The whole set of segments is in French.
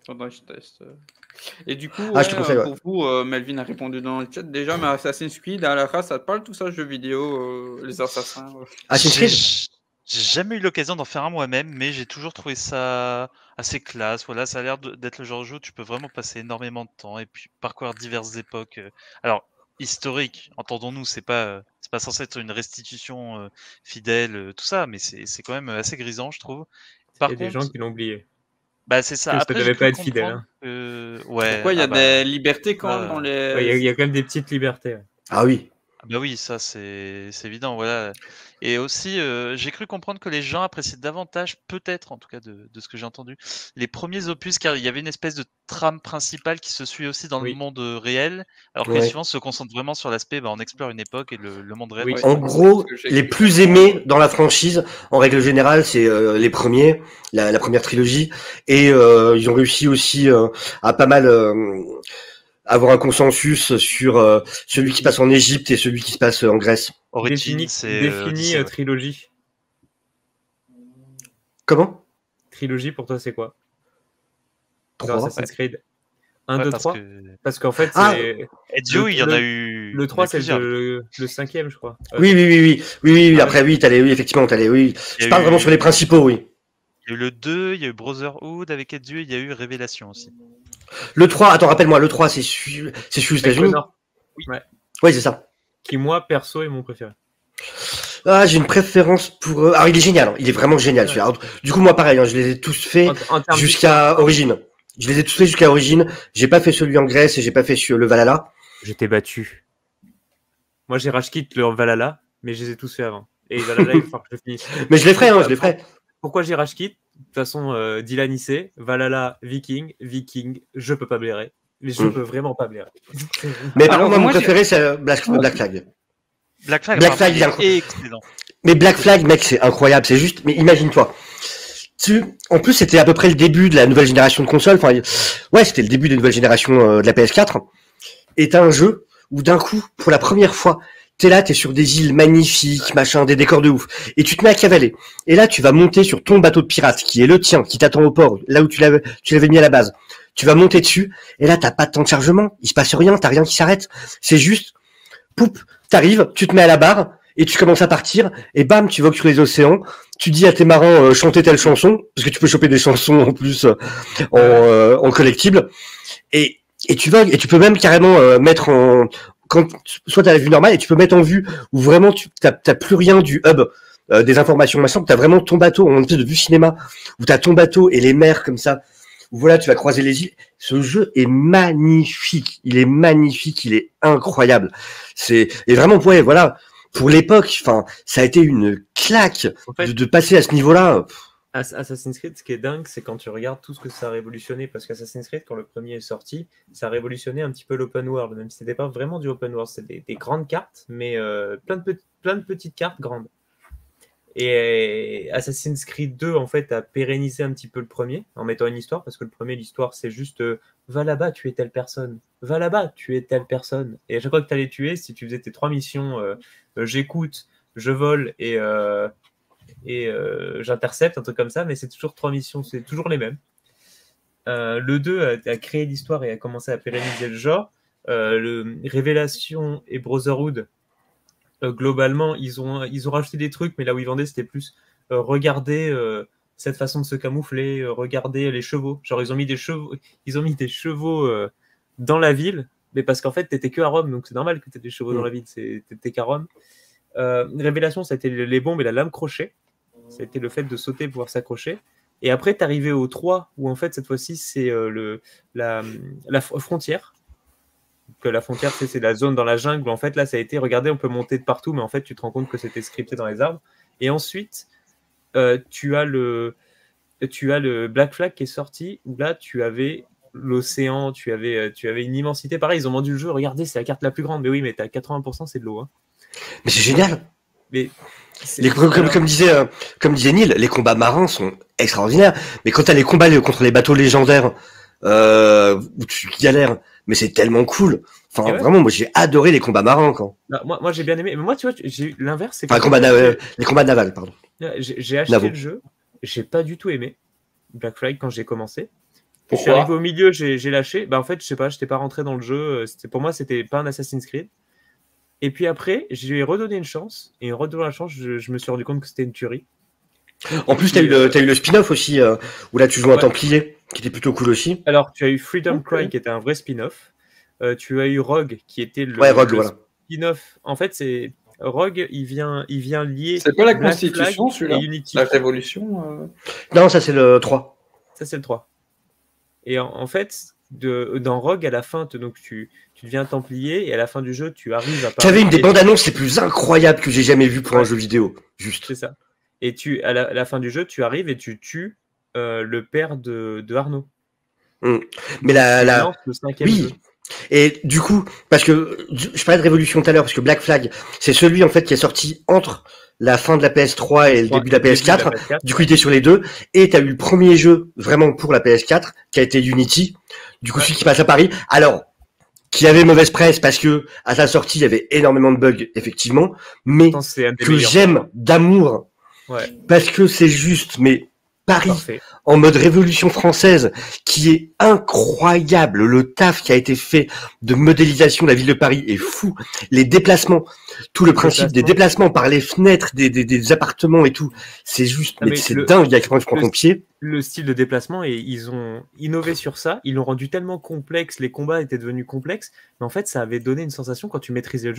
Faudrait que je teste. Et du coup, Ah, je te conseille, ouais. pour vous, Melvin a répondu dans le chat déjà, mais Assassin's Creed, à la race, ça te parle tout ça, jeux vidéo, les assassins Assassin's Creed. J'ai jamais eu l'occasion d'en faire un moi-même, mais j'ai toujours trouvé ça assez classe. Voilà, ça a l'air d'être le genre de jeu où tu peux vraiment passer énormément de temps et puis parcourir diverses époques. Alors, historique, entendons-nous, c'est pas censé être une restitution fidèle, tout ça, mais c'est quand même assez grisant, je trouve. Il y a des gens qui l'ont oublié. Bah, c'est ça. Que Après, ça devait pas être fidèle. Hein. Ouais. Pourquoi il y a des libertés quand même dans les. Ouais, il y a quand même des petites libertés. Ouais. Ah oui. Bah oui, ça c'est évident, voilà. Et aussi, j'ai cru comprendre que les gens appréciaient davantage, peut-être en tout cas de ce que j'ai entendu, les premiers opus, car il y avait une espèce de trame principale qui se suit aussi dans le monde réel, alors que les suivants se concentrent vraiment sur l'aspect, on explore une époque et le monde réel. En gros, les plus aimés dans la franchise, en règle générale, c'est les premiers, la première trilogie, et ils ont réussi aussi à pas mal avoir un consensus sur celui qui passe en Égypte et celui qui se passe en Grèce. Défini trilogie. Comment? Trilogie pour toi c'est quoi? 3 Assassin's Creed 1, 2, 3 Parce qu'en fait Ezio, il y en a eu... Le 3 c'est le 5e je crois. Oui, après oui, effectivement, je parle vraiment sur les principaux, oui. Il y a eu le 2, il y a eu Brotherhood avec Ezio, il y a eu Révélation aussi. Le 3, attends, rappelle-moi, le 3, c'est celui aux États-Unis. Oui, c'est ça. Qui, moi, perso, est mon préféré. Ah, j'ai une préférence pour... Alors, il est génial, il est vraiment génial. Ouais. Alors, du coup, moi, pareil, je les ai tous faits jusqu'à Origine. Je les ai tous faits jusqu'à Origine. J'ai pas fait celui en Grèce et j'ai pas fait le Valhalla. Je t'ai battu. Moi, j'ai rage quit le Valhalla, mais je les ai tous faits avant. Et Valhalla, il faut que je le finisse. Mais je les ferai, je les ferai. Pourquoi j'ai rage quit? De toute façon, Dylan Issé, Valhalla, Viking, je peux pas blairer. Mais je peux vraiment pas blairer. Mais par contre, mon préféré, c'est Black Flag. Black Flag, est excellent. Mais Black Flag, mec, c'est incroyable. C'est juste, mais imagine-toi. En plus, c'était à peu près le début de la nouvelle génération de consoles. Enfin, ouais, c'était le début de la nouvelle génération de la PS4. Et t'as un jeu où d'un coup, pour la première fois, t'es là, t'es sur des îles magnifiques, machin, des décors de ouf. Et tu te mets à cavaler. Et là, tu vas monter sur ton bateau de pirate, qui est le tien, qui t'attend au port, là où tu l'avais mis à la base. Tu vas monter dessus. Et là, t'as pas de temps de chargement. Il se passe rien, t'as rien qui s'arrête. C'est juste, poup, t'arrives, tu te mets à la barre, et tu commences à partir, et bam, tu vogues sur les océans. Tu dis à tes marins, chanter telle chanson, parce que tu peux choper des chansons en plus, en collectible. Et tu vogues, et tu peux même carrément mettre en, soit t'as la vue normale et tu peux mettre en vue où vraiment t'as plus rien du hub des informations machin, t'as vraiment ton bateau en espèce de vue cinéma où t'as ton bateau et les mers comme ça où voilà tu vas croiser les îles. Ce jeu est magnifique, il est incroyable. Et vraiment ouais voilà pour l'époque, enfin ça a été une claque en fait, de passer à ce niveau-là. Assassin's Creed, ce qui est dingue, c'est quand tu regardes tout ce que ça a révolutionné, parce qu'Assassin's Creed, quand le premier est sorti, ça a révolutionné un petit peu l'open world, même si c'était pas vraiment du open world, c'était des grandes cartes, mais plein de petites cartes grandes. Et Assassin's Creed 2, en fait, a pérennisé un petit peu le premier, en mettant une histoire, parce que le premier, l'histoire, c'est juste va là-bas, tu es telle personne, va là-bas, tu es telle personne. Et à chaque fois que tu allais tuer, si tu faisais tes 3 missions, j'écoute, je vole et j'intercepte, un truc comme ça, mais c'est toujours 3 missions, c'est toujours les mêmes. Le 2 a créé l'histoire et a commencé à pérenniser le genre. Le Révélation et Brotherhood, globalement, ils ont rajouté des trucs, mais là où ils vendaient, c'était plus regarder cette façon de se camoufler, regarder les chevaux. Genre, ils ont mis des chevaux dans la ville, mais parce qu'en fait, t'étais que à Rome, donc c'est normal que t'aies des chevaux dans la ville, t'étais qu'à Rome. Révélation, ça a été les bombes et la lame crochet. Ça a été le fait de sauter pour pouvoir s'accrocher. Et après, tu arrivé au 3, où en fait, cette fois-ci, c'est la frontière. Que la frontière, c'est la zone dans la jungle. Où en fait, là, ça a été, regardez, on peut monter de partout, mais en fait, tu te rends compte que c'était scripté dans les arbres. Et ensuite, tu as le Black Flag qui est sorti, où là, tu avais l'océan, tu avais une immensité. Pareil, ils ont vendu le jeu, regardez, c'est la carte la plus grande. Mais oui, mais t'as 80%, c'est de l'eau. Hein. Mais c'est génial. Mais comme disait Neil, les combats marins sont extraordinaires. Mais quand t'as les combats contre les bateaux légendaires où tu galères, mais c'est tellement cool. Enfin, vraiment, moi j'ai adoré les combats marins quand. Bah, moi j'ai bien aimé. Mais moi, tu vois, j'ai eu l'inverse. Enfin, les combats navals, pardon. J'ai acheté le jeu, j'ai pas du tout aimé Black Flag quand j'ai commencé. Je suis arrivé au milieu, j'ai lâché. Bah, en fait, je sais pas, je n'étais pas rentré dans le jeu. Pour moi, c'était pas un Assassin's Creed. Et puis après, j'ai redonné une chance. Et en redonnant la chance, je me suis rendu compte que c'était une tuerie. En plus, t'as eu le spin-off aussi, où là tu joues un Templier, qui était plutôt cool aussi. Alors, tu as eu Freedom Cry, qui était un vrai spin-off. Tu as eu Rogue, qui était le spin-off. En fait, c'est Rogue, il vient lier. C'est pas la Constitution, celui-là, la Révolution. Non, ça c'est le 3. Ça c'est le 3. Et en fait, dans Rogue, à la fin, donc tu deviens Templier, et à la fin du jeu, tu arrives à. Tu avais une des bandes annonces les plus incroyables que j'ai jamais vues pour un jeu vidéo, juste. C'est ça. Et à la fin du jeu, tu arrives et tu tues le père de Arnaud. Mais oui. Jeu. Et du coup, parce que je parlais de Révolution tout à l'heure, parce que Black Flag, c'est celui en fait qui est sorti entre la fin de la PS3 et le début de la PS4. Du coup, il était sur les deux. Et t'as eu le premier jeu vraiment pour la PS4, qui a été Unity. Du coup, celui qui passe à Paris. Alors, qui avait mauvaise presse parce que à sa sortie, il y avait énormément de bugs, effectivement, mais que j'aime d'amour. Ouais. Parce que c'est juste, mais Paris, en mode Révolution française, qui est incroyable. Le taf qui a été fait de modélisation de la ville de Paris est fou. Les déplacements, tout le principe des déplacements par les fenêtres des appartements et tout, c'est juste, mais c'est dingue, il y a quelqu'un qui prend ton pied. Le style de déplacement, et ils ont innové sur ça, ils l'ont rendu tellement complexe, les combats étaient devenus complexes, mais en fait ça avait donné une sensation quand tu maîtrisais le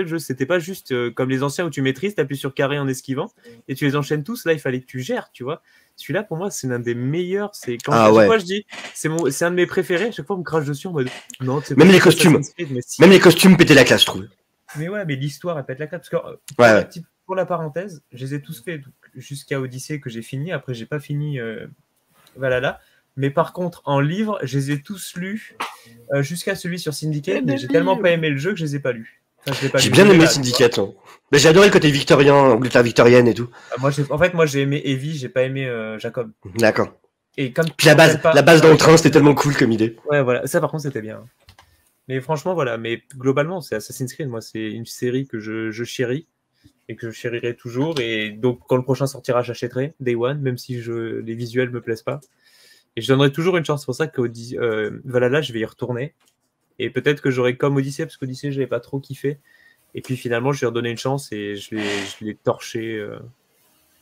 jeu, c'était pas juste comme les anciens où tu maîtrises, t'appuies sur carré en esquivant, et tu les enchaînes tous, là il fallait que tu gères, tu vois. Celui-là pour moi c'est l'un des meilleurs, c'est quand à chaque fois je dis, c'est un de mes préférés, à chaque fois on me crache dessus en mode, non, même les costumes, même les costumes pétaient la classe, je trouve. Mais ouais, mais l'histoire elle pète la classe, parce que pour la parenthèse, je les ai tous faits jusqu'à Odyssée que j'ai fini. Après, j'ai pas fini Valhalla. Mais par contre, en livre, je les ai tous lus jusqu'à celui sur Syndicate. Mais j'ai tellement pas aimé le jeu que je les ai pas lus. Enfin, j'ai bien aimé Syndicate. Mais j'ai adoré le côté victorien, Angleterre victorienne et tout. Moi, j'ai aimé Evie, j'ai pas aimé Jacob. D'accord. Et comme puis la base dans le train, c'était tellement cool comme idée. Ouais, voilà. Ça, par contre, c'était bien. Mais franchement, voilà. Mais globalement, c'est Assassin's Creed. Moi, c'est une série que je chéris. Et que je chérirai toujours, et donc quand le prochain sortira, j'achèterai Day One, même si les visuels me plaisent pas, et je donnerai toujours une chance. C'est pour ça que Valhalla, je vais y retourner, et peut-être que j'aurai comme Odyssey, parce qu'Odyssey je l'ai pas trop kiffé, et puis finalement je vais redonner une chance et je l'ai torché,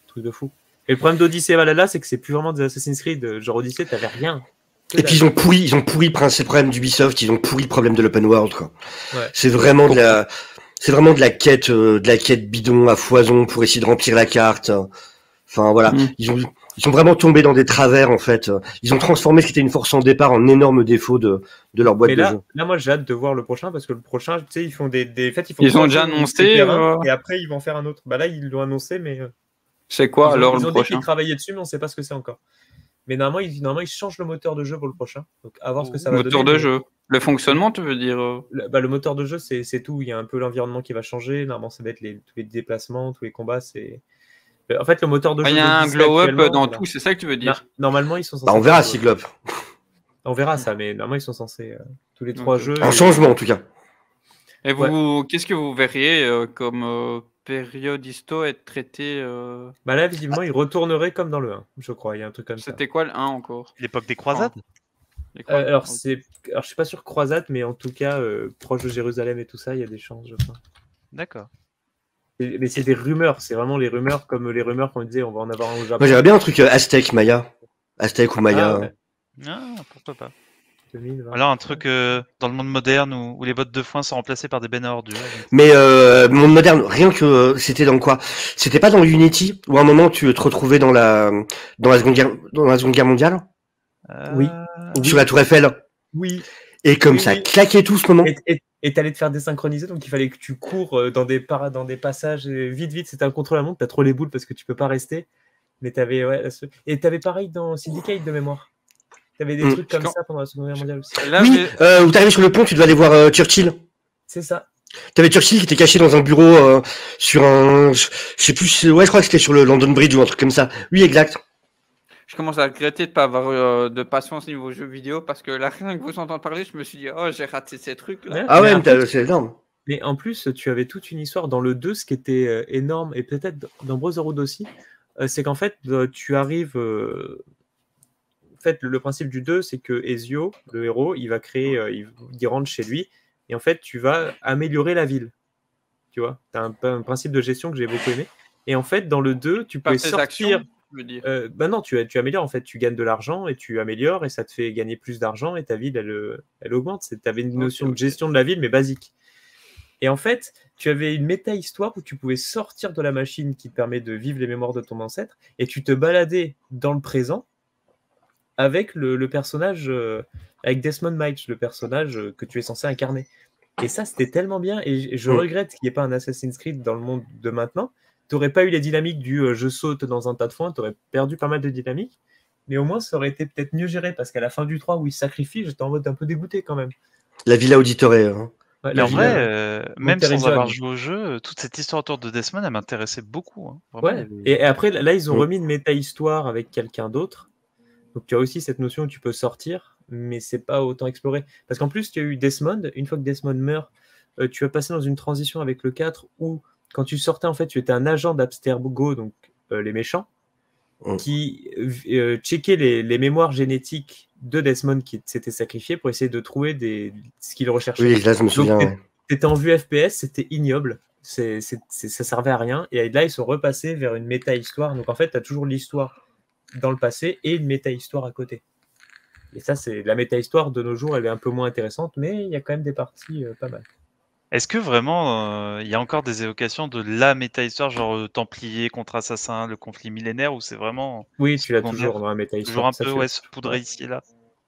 truc de fou. Et le problème d'Odyssey et Valhalla, c'est que c'est plus vraiment des Assassin's Creed, genre Odyssey t'avais rien. Et puis ils ont pourri ces problèmes d'Ubisoft, ils ont pourri le problème de l'open world, quoi. Ouais. C'est vraiment de la quête bidon à foison pour essayer de remplir la carte. Enfin voilà, ils sont vraiment tombés dans des travers en fait. Ils ont transformé ce qui était une force en départ en énorme défaut de leur boîte de jeu. Là, moi j'ai hâte de voir le prochain, parce que le prochain, tu sais, ils font ils ont déjà annoncé et après ils vont faire un autre. Bah là ils l'ont annoncé, mais c'est quoi alors le prochain? Ils ont dit qu'ils travaillaient dessus, mais on sait pas ce que c'est encore. Mais normalement ils changent le moteur de jeu pour le prochain. Donc à voir ce que ça va donner. Moteur de jeu. Le fonctionnement, tu veux dire le moteur de jeu, c'est tout. Il y a un peu l'environnement qui va changer. Normalement, ça va être tous les déplacements, tous les combats. En fait, le moteur de jeu. Il y a un glow-up dans tout, c'est ça que tu veux dire? Normalement, ils sont censés. On verra si glow-up. On verra ça, mais normalement, ils sont censés tous les 3 jeux. Un changement, en tout cas. Et vous, qu'est-ce que vous verriez comme période histo être traité Bah là, visiblement, ils retourneraient comme dans le 1, je crois. Il y a un truc comme ça. C'était quoi le 1 encore? L'époque des croisades? Alors, je suis pas sûr croisade, mais en tout cas, proche de Jérusalem et tout ça, il y a des chances, je crois. D'accord. Mais c'est des rumeurs, c'est vraiment les rumeurs, comme les rumeurs qu'on disait, on va en avoir un au Japon. Moi, j'aimerais bien un truc Aztec, Maya. Aztec ou Maya. Pourquoi pas. 2020. Alors, un truc dans le monde moderne où les bottes de foin sont remplacées par des bennes à ordures. Mais monde moderne, rien que c'était dans quoi? C'était pas dans Unity où à un moment tu te retrouvais dans la seconde guerre mondiale? Oui. Sur la Tour Eiffel. Oui. Et comme ça claquait tout ce moment. Et t'allais te faire désynchroniser, donc il fallait que tu cours dans des passages vite. C'était un contrôle à montre, t'as trop les boules parce que tu peux pas rester. Mais t'avais pareil dans Syndicate de mémoire. T'avais des trucs comme ça pendant la Seconde Guerre mondiale aussi. Où t'arrivais sur le pont, tu devais aller voir Churchill. C'est ça. T'avais Churchill qui était caché dans un bureau sur un, je sais plus, je crois que c'était sur le London Bridge ou un truc comme ça. Oui, exact. Je commence à regretter de ne pas avoir de patience niveau jeux vidéo parce que là, rien que vous entendre parler, je me suis dit, oh, j'ai raté ces trucs-là. Ah ouais, c'est énorme. Mais en plus, tu avais toute une histoire dans le 2, ce qui était énorme, et peut-être dans Brotherhood aussi, c'est qu'en fait, tu arrives... fait, le principe du 2, c'est que Ezio, le héros, il va créer, il rentre chez lui, et en fait, tu vas améliorer la ville. Tu vois, tu as un principe de gestion que j'ai beaucoup aimé. Et en fait, dans le 2, tu Par pouvais tes sortir. actions, je veux dire. Bah non, tu améliores en fait, tu gagnes de l'argent et tu améliores et ça te fait gagner plus d'argent et ta ville elle augmente. Tu avais une notion de gestion de la ville mais basique. Et en fait, tu avais une méta-histoire où tu pouvais sortir de la machine qui te permet de vivre les mémoires de ton ancêtre et tu te baladais dans le présent avec le personnage, avec Desmond Miles, le personnage que tu es censé incarner. Et ça, c'était tellement bien et je regrette qu'il n'y ait pas un Assassin's Creed dans le monde de maintenant. Tu n'aurais pas eu les dynamiques du je saute dans un tas de foin, tu aurais perdu pas mal de dynamiques, mais au moins ça aurait été peut-être mieux géré parce qu'à la fin du 3 où il se sacrifie, j'étais en mode un peu dégoûté quand même. La Villa Auditore. Hein. Ouais, Mais en villa, vrai, même Monterey sans avoir John. joué au jeu, toute cette histoire autour de Desmond, elle m'intéressait beaucoup. Hein. Vraiment, Ouais. il y avait- Et après, là, ils ont remis une méta-histoire avec quelqu'un d'autre. Donc tu as aussi cette notion où tu peux sortir, mais c'est pas autant exploré. Parce qu'en plus, tu as eu Desmond, une fois que Desmond meurt, tu vas passer dans une transition avec le 4 où quand tu sortais, en fait, tu étais un agent d'Abstergo, donc les méchants, qui checkait les mémoires génétiques de Desmond qui s'était sacrifié pour essayer de trouver ce qu'il recherchait. Oui, là, je me souviens. Donc, Ouais. t'étais en vue FPS, c'était ignoble. Ça servait à rien. Et là, ils sont repassés vers une méta-histoire. Donc, en fait, tu as toujours l'histoire dans le passé et une méta-histoire à côté. Et ça, c'est la méta-histoire de nos jours, elle est un peu moins intéressante, mais il y a quand même des parties pas mal. Est-ce que vraiment il y a encore des évocations de la méta-histoire, genre Templier contre Assassin, le conflit millénaire, ou c'est vraiment Oui, tu l'as secondaire, toujours dans la méta-histoire. toujours un Ça peu fait- ouais, saupoudré ouais. ici et là?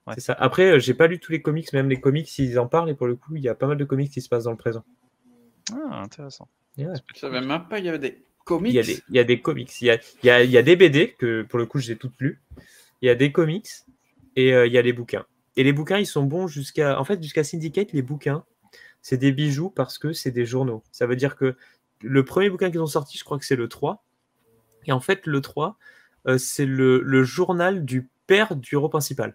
Ouais. C'est ça. Après, j'ai pas lu tous les comics, même les comics, ils en parlent, et pour le coup, il y a pas mal de comics qui se passent dans le présent. Ah, intéressant. Et ouais. Je savais même pas, il y avait des Il comics. y a des comics. Il y a des BD, que pour le coup, je les ai toutes lues. Il y a des comics, et il y a les bouquins. Et les bouquins, ils sont bons jusqu'à Syndicate, les bouquins, c'est des bijoux parce que c'est des journaux. Ça veut dire que le premier bouquin qu'ils ont sorti, je crois que c'est le 3. Et en fait, le 3, c'est le journal du père du héros principal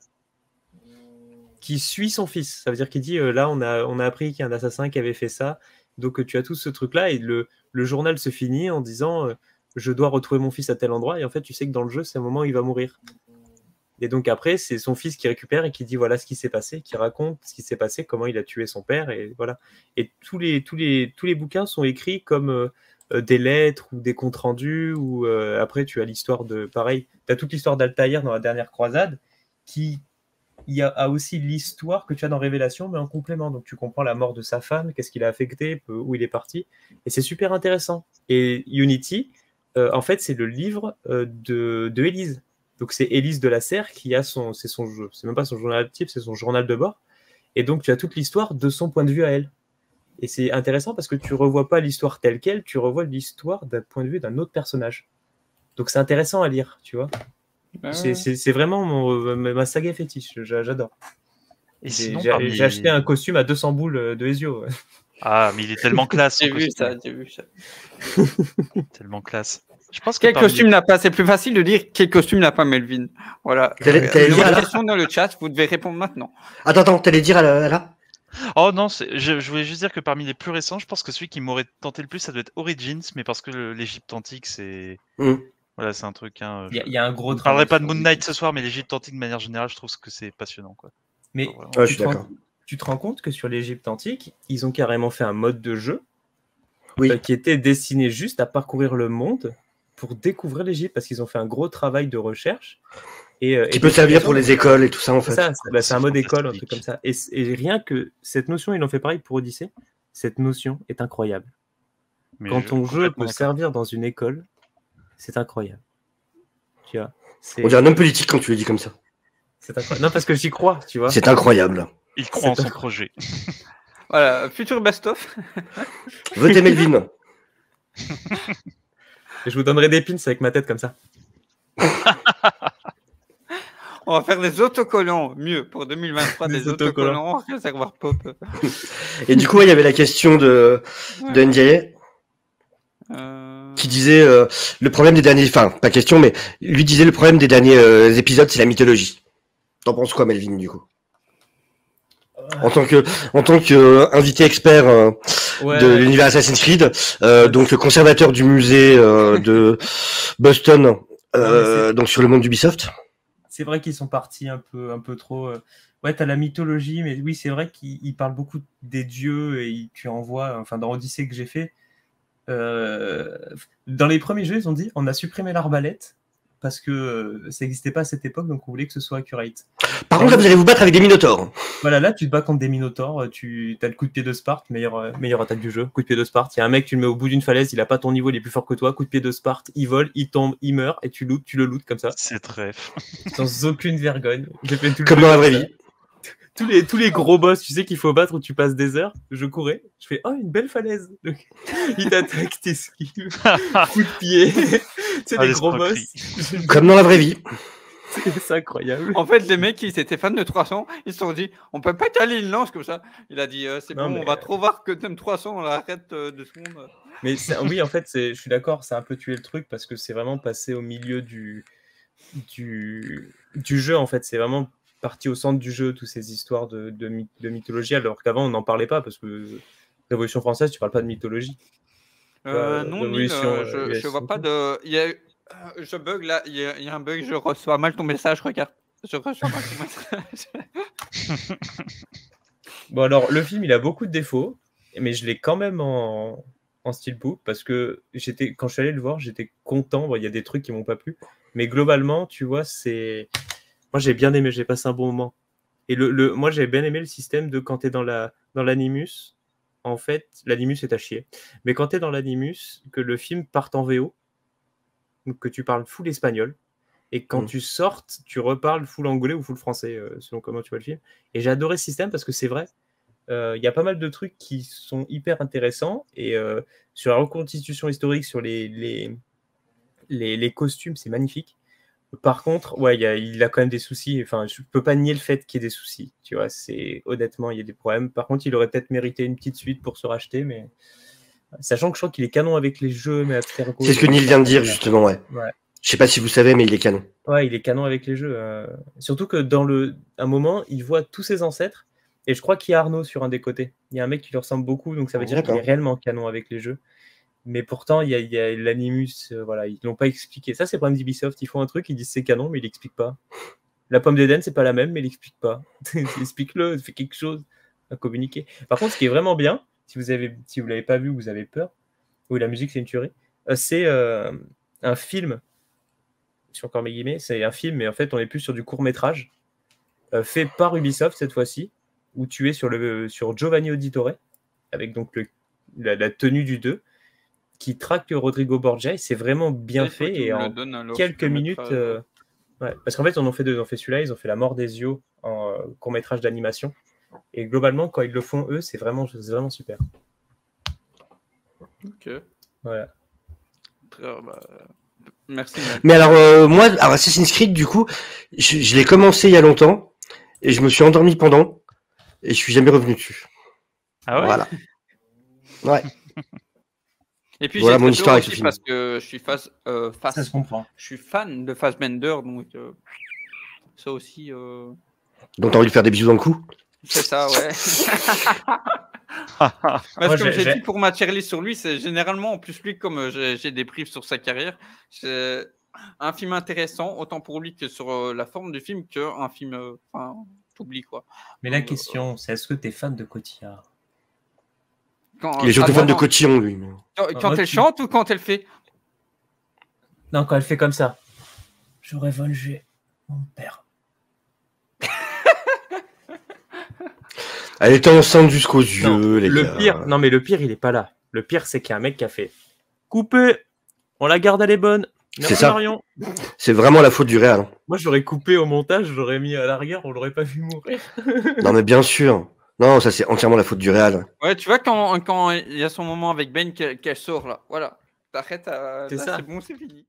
qui suit son fils. Ça veut dire qu'il dit, là, on a appris qu'il y a un assassin qui avait fait ça. Donc, tu as tout ce truc-là. Et le journal se finit en disant, je dois retrouver mon fils à tel endroit. Et en fait, tu sais que dans le jeu, c'est un moment où il va mourir. Et donc après, c'est son fils qui récupère et qui dit voilà ce qui s'est passé, qui raconte ce qui s'est passé, comment il a tué son père, et voilà. Et tous les bouquins sont écrits comme des lettres ou des comptes rendus, ou après tu as l'histoire de, pareil, tu as toute l'histoire d'Altaïr dans la dernière croisade, il y a aussi l'histoire que tu as dans Révélation, mais en complément. Donc tu comprends la mort de sa femme, qu'est-ce qu'il a affecté, où il est parti, et c'est super intéressant. Et Unity, en fait, c'est le livre de Élise. Donc c'est Élise de la Serre qui a c'est même pas son journal type, c'est son journal de bord. Et donc tu as toute l'histoire de son point de vue à elle. Et c'est intéressant parce que tu revois pas l'histoire telle quelle, tu revois l'histoire d'un point de vue d'un autre personnage. Donc c'est intéressant à lire, tu vois. C'est vraiment ma saga fétiche, j'adore. Et J'ai sinon, j'ai acheté un costume à 200 boules de Ezio. Ah, mais il est tellement classe. J'ai son vu costume. ça, j'ai vu ça. Tellement classe. Je pense que Quel parmi costume n'a pas? C'est plus facile de dire quel costume n'a pas Melvin. Voilà. T'allais Une dire autre là question dans le chat, vous devez répondre maintenant. Attends, t'allais dire là Oh non, je voulais juste dire que parmi les plus récents, je pense que celui qui m'aurait tenté le plus, ça doit être Origins, mais parce que l'Égypte antique, c'est voilà, c'est un truc. Hein, Il y a un gros je ne parlerai travail pas de sur Moon Knight ce soir, mais l'Égypte antique de manière générale, je trouve que c'est passionnant, quoi. Mais Vraiment. Ouais, je suis d'accord. tu te rends compte que sur l'Égypte antique, ils ont carrément fait un mode de jeu Oui. qui était destiné juste à parcourir le monde pour découvrir l'Égypte, parce qu'ils ont fait un gros travail de recherche. Qui peut servir pour les écoles et tout ça, en fait. C'est un mode école, un fantastique. truc comme ça. Et rien que cette notion, ils l'ont fait pareil pour Odyssée, cette notion est incroyable. Mais Quand ton jeu complètement peut d'accord. servir dans une école, c'est incroyable. Tu vois, On dirait un homme politique quand tu le dis comme ça. c'est incroyable. Non, parce que j'y crois, tu vois. C'est incroyable. Il croit en c'est son un- projet. Voilà, futur best-of. Votez Melvin. Et je vous donnerai des pins avec ma tête comme ça. On va faire des autocollants, mieux, pour 2023, Des des autocollants. autocollants, réservoir pop. Et du coup, il y avait la question de Ndiaye qui disait le problème des derniers... Enfin, pas question, mais lui disait le problème des derniers épisodes, c'est la mythologie. T'en penses quoi, Melvin, du coup? En tant que invité expert de l'univers Assassin's Creed, donc conservateur du musée de Boston, donc sur le monde d'Ubisoft. c'est vrai qu'ils sont partis un peu trop. Ouais, t'as la mythologie, mais oui, c'est vrai qu'ils parlent beaucoup des dieux et tu en vois. Enfin, dans Odyssée que j'ai fait, dans les premiers jeux, ils ont dit on a supprimé l'arbalète parce que ça n'existait pas à cette époque, donc on voulait que ce soit accurate. Par contre, là, vous allez vous battre avec des minotaures. Voilà, là, tu te bats contre des minotaures, tu as le coup de pied de Sparte, meilleure attaque du jeu, coup de pied de Sparte. Il y a un mec, tu le mets au bout d'une falaise, il a pas ton niveau, il est plus fort que toi, coup de pied de Sparte, il vole, il tombe, il meurt, et tu le lootes comme ça. C'est très. Sans aucune vergogne. J'ai fait tout le Comme jeu dans la vraie comme ça. vie. Tous les gros boss, tu sais qu'il faut battre où tu passes des heures, je courais, je fais oh une belle falaise. Donc, il t'attaque, t'esquives, coup de pied. C'est Ah, des gros boss. l'escroquerie. Comme dans la vraie vie. C'est incroyable. En fait, les mecs qui étaient fans de 300, ils se sont dit on peut pas t'aller une lance comme ça. Il a dit c'est Non, bon, mais- on va trop voir que t'aimes 300, on arrête 2 secondes. Mais oui, en fait, je suis d'accord, c'est un peu tué le truc parce que c'est vraiment passé au milieu du jeu, en fait. C'est vraiment parti au centre du jeu, toutes ces histoires de mythologie, alors qu'avant, on n'en parlait pas parce que Révolution française, tu parles pas de mythologie. Non, Neil, Révolution, je US, vois pas de. Je bug là, il y a un bug, je reçois mal ton message, regarde. Je reçois mal ton message. Bon, alors, le film, il a beaucoup de défauts, mais je l'ai quand même en steelbook parce que quand je suis allé le voir, j'étais content. Bon, il y a des trucs qui m'ont pas plu, mais globalement, tu vois, moi, j'ai bien aimé, j'ai passé un bon moment. Et moi, j'ai bien aimé le système de quand tu es dans l'animus, en fait, l'animus est à chier. Mais quand tu es dans l'animus, que le film parte en VO, donc que tu parles full espagnol, et quand tu sortes, tu reparles full anglais ou full français, selon comment tu vois le film. Et j'ai adoré ce système parce que c'est vrai, il y a pas mal de trucs qui sont hyper intéressants, et sur la reconstitution historique, sur les costumes, c'est magnifique. Par contre, ouais, il a quand même des soucis. Enfin, je peux pas nier le fait qu'il y ait des soucis. Tu vois, honnêtement, il y a des problèmes. Par contre, il aurait peut-être mérité une petite suite pour se racheter, mais sachant que je crois qu'il est canon avec les jeux, mais Abstergo. C'est ce que Neil vient de dire, justement, ouais. Ouais. Je sais pas si vous savez, mais il est canon. Ouais, il est canon avec les jeux. Surtout que un moment, il voit tous ses ancêtres, et je crois qu'il y a Arnaud sur un des côtés. Il y a un mec qui lui ressemble beaucoup, donc ça veut dire qu'il est réellement canon avec les jeux. Mais pourtant, il y a l'animus, voilà, ils l'ont pas expliqué. Ça, c'est le problème d'Ubisoft. Ils font un truc, ils disent c'est canon, mais ils l'expliquent pas. La pomme d'Éden, c'est pas la même, mais ils l'expliquent pas. Explique-le, fais quelque chose à communiquer. Par contre, ce qui est vraiment bien, si vous l'avez pas vu, vous avez peur, oui, la musique, c'est une tuerie, c'est un film, si encore mes guillemets, c'est un film, mais en fait, on est plus sur du court-métrage, fait par Ubisoft cette fois-ci, où tu es sur Giovanni Auditore, avec donc la tenue du 2, qui traque Rodrigo Borgia, et c'est vraiment bien fait, et en quelques minutes... ouais, parce qu'en fait, on en fait deux. Ils ont fait celui-là, ils ont fait La mort des Zio en court-métrage d'animation. Et globalement, quand ils le font, eux, c'est vraiment super. Ok. Voilà. Merci. Mais alors, moi, Assassin's Creed, du coup, je l'ai commencé il y a longtemps, et je me suis endormi pendant, et je suis jamais revenu dessus. Ah ouais. Voilà. Ouais. Et puis voilà j'ai mon histoire avec ce film. parce que je suis Ça se comprend. Je suis fan de Fassbender, donc ça aussi. Donc t'as envie de faire des bisous dans le cou? C'est ça, ouais. Parce que comme j'ai dit pour ma tier list sur lui, c'est généralement en plus lui, comme j'ai des briefs sur sa carrière, c'est un film intéressant autant pour lui que sur la forme du film qu'un film. Enfin, t'oublies quoi. Mais la question, c'est est-ce que t'es fan de Cotillard? Il est surtout fan de Cotillon, lui. Quand elle chante ou quand elle fait? Non, quand elle fait comme ça. J'aurais vengé mon père. Elle était enceinte jusqu'aux yeux, les gars. Le pire, il est pas là. Le pire, c'est qu'il y a un mec qui a fait couper. On la garde, elle est bonne. C'est ça. C'est vraiment la faute du réal. Moi, j'aurais coupé au montage, j'aurais mis à l'arrière, on l'aurait pas vu mourir. Non, mais bien sûr. Non, ça c'est entièrement la faute du réal. Ouais, tu vois, quand il y a son moment avec Ben qu'elle sort là, voilà. T'arrêtes, c'est bon, c'est fini.